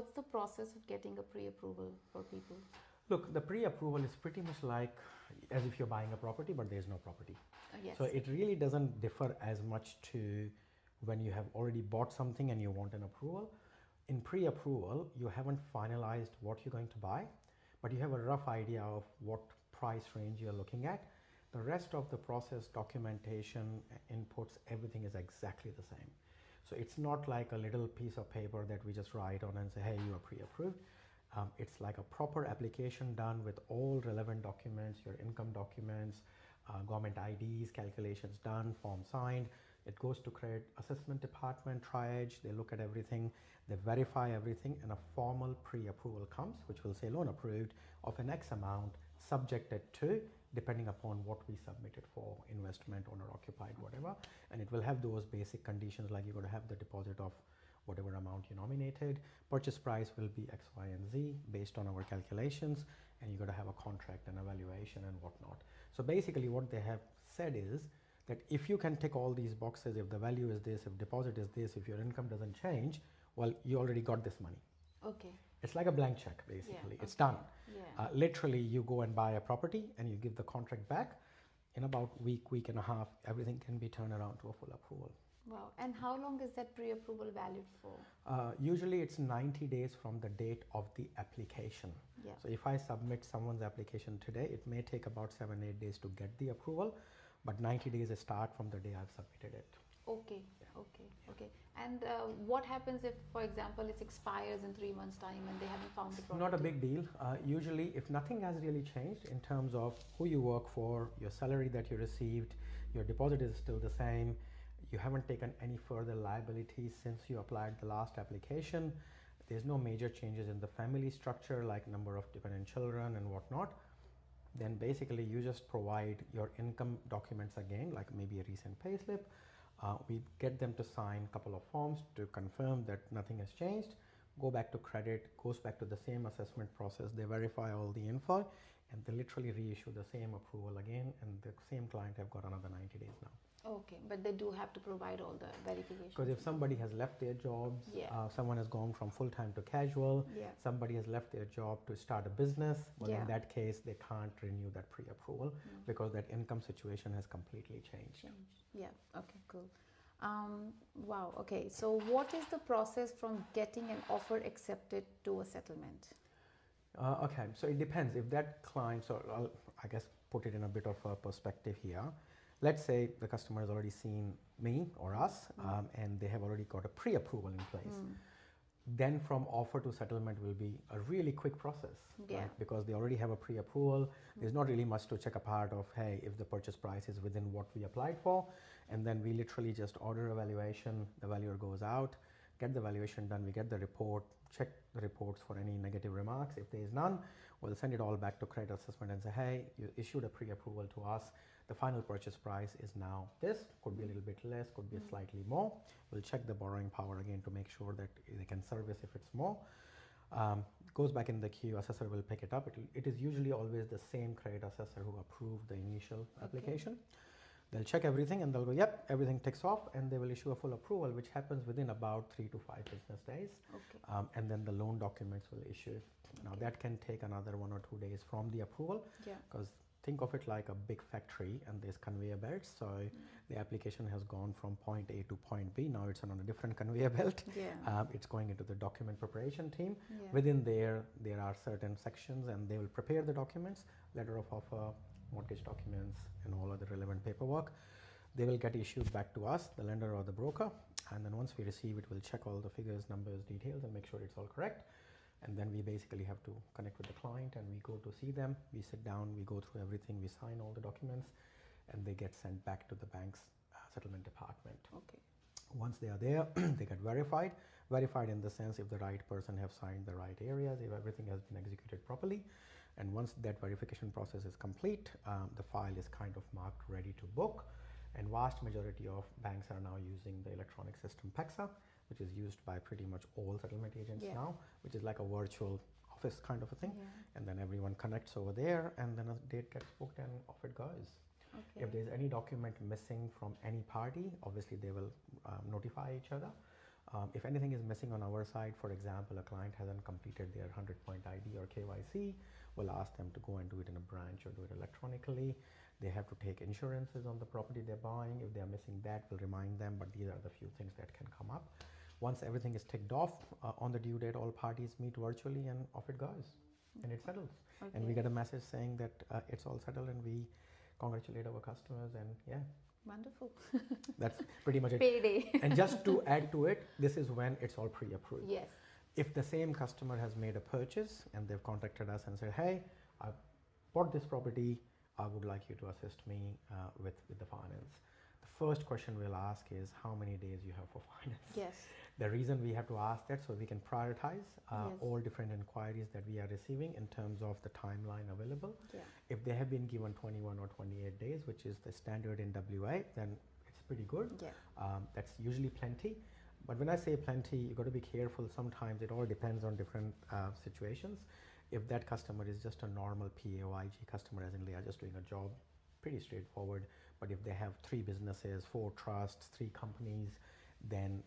What's the process of getting a pre-approval for people? Look, the pre-approval is pretty much like as if you're buying a property, but there's no property. Yes. So it really doesn't differ as much to when you have already bought something and you want an approval. In pre-approval, you haven't finalized what you're going to buy, but you have a rough idea of what price range you're looking at. The rest of the process, documentation, inputs, everything is exactly the same. So it's not like a little piece of paper that we just write on and say, hey, you are pre-approved. It's like a proper application done with all relevant documents, your income documents, government IDs, calculations done, form signed. It goes to credit assessment department, triage, they look at everything, they verify everything, and a formal pre-approval comes, which will say loan approved of an X amount, subjected to, depending upon what we submitted for, investment, owner occupied, whatever. And it will have those basic conditions like you're going to have the deposit of whatever amount you nominated, purchase price will be X, Y, and Z based on our calculations, and you're going to have a contract and evaluation and whatnot. So basically what they have said is that if you can tick all these boxes, if the value is this, if deposit is this, if your income doesn't change, well, you already got this money. Okay. It's like a blank check, basically. Yeah, it's okay. done. Yeah. Literally, you go and buy a property and you give the contract back. In about week and a half, everything can be turned around to a full approval. Wow. And how long is that pre-approval valid for? Usually it's 90 days from the date of the application. Yeah. So if I submit someone's application today, it may take about 7-8 days to get the approval, but 90 days start from the day I've submitted it. Okay, okay. And what happens if, for example, it expires in 3 months' time and they haven't found the property? Not a big deal. Usually, if nothing has really changed in terms of who you work for, your salary that you received, your deposit is still the same, you haven't taken any further liabilities since you applied the last application, there's no major changes in the family structure like number of dependent children and whatnot, then basically you just provide your income documents again, like maybe a recent payslip. We get them to sign a couple of forms to confirm that nothing has changed, go back to credit, goes back to the same assessment process, they verify all the info, and they literally reissue the same approval again, and the same client have got another 90 days now. Okay, but they do have to provide all the verification. Because if somebody has left their jobs, yeah. Someone has gone from full-time to casual, yeah. somebody has left their job to start a business, well, yeah. in that case, they can't renew that pre-approval because that income situation has completely changed. Yeah, okay, cool. Wow, okay. So what is the process from getting an offer accepted to a settlement? Okay, so it depends. If that client, so I'll, I guess, put it in a bit of a perspective here. Let's say the customer has already seen me or us, and they have already got a pre-approval in place. Then from offer to settlement will be a really quick process, right? Because they already have a pre-approval. There's not really much to check apart of, hey, if the purchase price is within what we applied for, and then we literally just order a valuation, the valuer goes out, get the valuation done, we get the report, check the reports for any negative remarks. If there is none, we'll send it all back to credit assessment and say, hey, you issued a pre-approval to us. The final purchase price is now this, could be a little bit less, could be slightly more. We'll check the borrowing power again to make sure that they can service if it's more. Goes back in the queue, assessor will pick it up. It is usually always the same credit assessor who approved the initial application. They'll check everything and they'll go, yep, everything ticks off, and they will issue a full approval, which happens within about 3 to 5 business days. Okay. And then the loan documents will issue. Now that can take another 1 or 2 days from the approval, because think of it like a big factory and there's conveyor belts. So the application has gone from point A to point B. Now it's on a different conveyor belt. It's going into the document preparation team. Within there are certain sections, and they will prepare the documents, letter of offer, mortgage documents, and all other relevant paperwork. They will get issued back to us, the lender or the broker, and then once we receive it, we'll check all the figures, numbers, details, and make sure it's all correct. And then we basically have to connect with the client, and we go to see them. We sit down, we go through everything, we sign all the documents, and they get sent back to the bank's settlement department. Okay. Once they are there, they get verified in the sense if the right person have signed the right areas, if everything has been executed properly. And once that verification process is complete, the file is kind of marked ready to book. And vast majority of banks are now using the electronic system PEXA, which is used by pretty much all settlement agents now, which is like a virtual office kind of a thing. And then everyone connects over there, and then a date gets booked and off it goes. Okay. If there's any document missing from any party, obviously they will notify each other. If anything is missing on our side, for example, a client hasn't completed their 100-point ID or KYC, we'll ask them to go and do it in a branch or do it electronically. They have to take insurances on the property they're buying. If they're missing that, we'll remind them, but these are the few things that can come up. Once everything is ticked off on the due date, all parties meet virtually and off it goes, and it settles. Okay. And we get a message saying that it's all settled, and we congratulate our customers, and yeah. Wonderful. That's pretty much it. Payday. And just to add to it, this is when it's all pre-approved. Yes. If the same customer has made a purchase and they've contacted us and said, hey, I bought this property, I would like you to assist me with the finance. The first question we'll ask is how many days you have for finance. Yes. The reason we have to ask that so we can prioritize Yes. all different inquiries that we are receiving in terms of the timeline available. Yeah. If they have been given 21 or 28 days, which is the standard in WA, then it's pretty good. Yeah. That's usually plenty. But when I say plenty, you got to be careful. Sometimes it all depends on different situations. If that customer is just a normal PAYG customer, as in they are just doing a job, pretty straightforward. But if they have 3 businesses, 4 trusts, 3 companies, then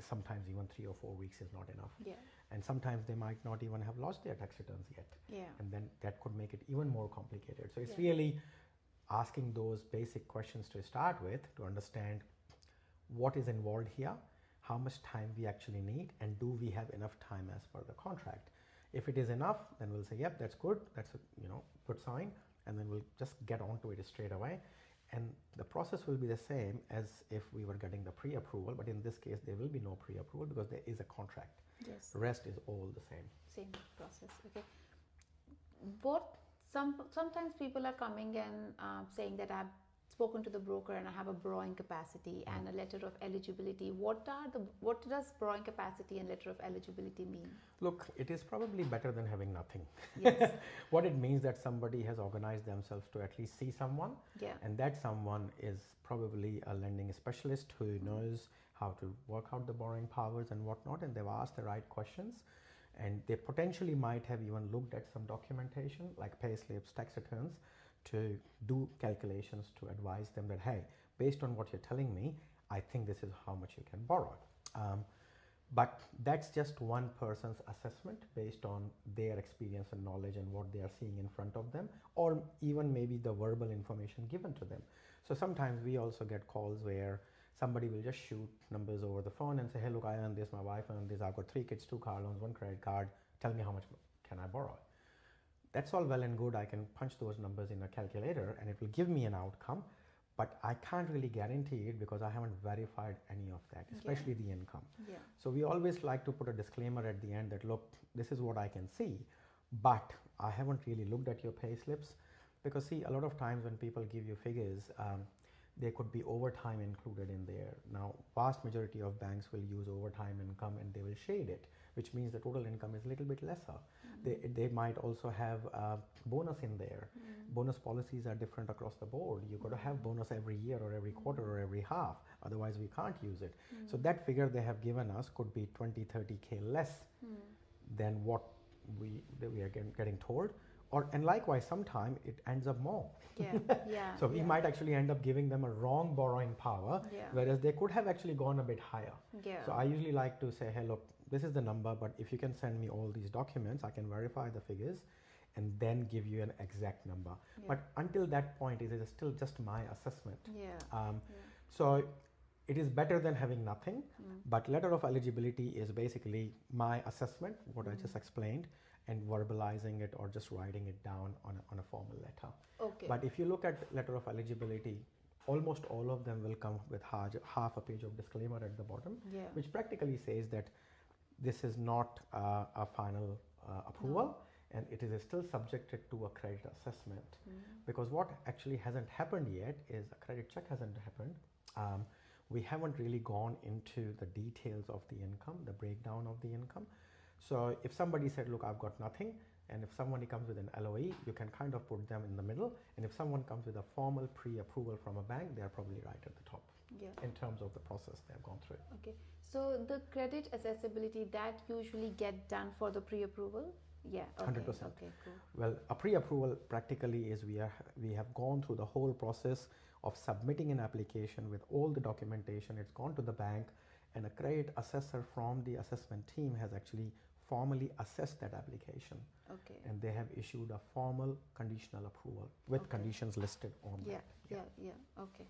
sometimes even 3 or 4 weeks is not enough. Yeah. And sometimes they might not even have lost their tax returns yet. Yeah. And then that could make it even more complicated. So it's Yeah. really asking those basic questions to start with to understand what is involved here, how much time we actually need, and do we have enough time as per the contract. If it is enough, then we'll say, yep, that's good. That's a good sign. And then we'll just get on to it straight away. And the process will be the same as if we were getting the pre-approval, but in this case, there will be no pre-approval because there is a contract. Yes. The rest is all the same. Same process. Okay. Sometimes people are coming and saying that I've spoken to the broker and I have a borrowing capacity and a letter of eligibility. What does borrowing capacity and letter of eligibility mean? Look, it is probably better than having nothing. Yes. What it means that somebody has organized themselves to at least see someone, Yeah. and that someone is probably a lending specialist who knows how to work out the borrowing powers and whatnot, and they've asked the right questions, and they potentially might have even looked at some documentation like pay slips, tax returns, to do calculations to advise them that, hey, based on what you're telling me, I think this is how much you can borrow. But that's just one person's assessment based on their experience and knowledge and what they are seeing in front of them, or even maybe the verbal information given to them. So sometimes we also get calls where somebody will just shoot numbers over the phone and say, hey, look, I earn this, my wife earned this, I've got 3 kids, 2 car loans, 1 credit card, tell me how much can I borrow. That's all well and good. I can punch those numbers in a calculator and it will give me an outcome, but I can't really guarantee it because I haven't verified any of that, especially the income. Yeah. So we always like to put a disclaimer at the end that, look, this is what I can see, but I haven't really looked at your pay slips, because see, a lot of times when people give you figures, there could be overtime included in there. Now, vast majority of banks will use overtime income and they will shade it, which means the total income is a little bit lesser. They might also have bonus in there. Bonus policies are different across the board. You've got to have bonus every year or every quarter or every half, otherwise we can't use it. So that figure they have given us could be 20, 30K less than what we are getting told. And likewise, sometimes it ends up more. Yeah, yeah. So we might actually end up giving them a wrong borrowing power, whereas they could have actually gone a bit higher. Yeah. So I usually like to say, hey, look, this is the number, but if you can send me all these documents, I can verify the figures and then give you an exact number. Yeah. But until that point, it is still just my assessment. Yeah. So it is better than having nothing, but letter of eligibility is basically my assessment, what I just explained, and verbalizing it or just writing it down on a formal letter. Okay. But if you look at letter of eligibility, almost all of them will come with half a page of disclaimer at the bottom, which practically says that this is not a final approval, and it is still subjected to a credit assessment. Because what actually hasn't happened yet is a credit check hasn't happened. We haven't really gone into the details of the income, the breakdown of the income. So if somebody said, look, I've got nothing, and if somebody comes with an LOE, you can kind of put them in the middle. And if someone comes with a formal pre-approval from a bank, they're probably right at the top in terms of the process they've gone through. Okay. So the credit accessibility, that usually get done for the pre-approval? Yeah. Okay. 100%. Okay, cool. Well, a pre-approval practically is we have gone through the whole process of submitting an application with all the documentation. It's gone to the bank, and a credit assessor from the assessment team has actually formally assessed that application, Okay. and they have issued a formal conditional approval with Okay. conditions listed on Yeah, that. yeah, yeah. Okay.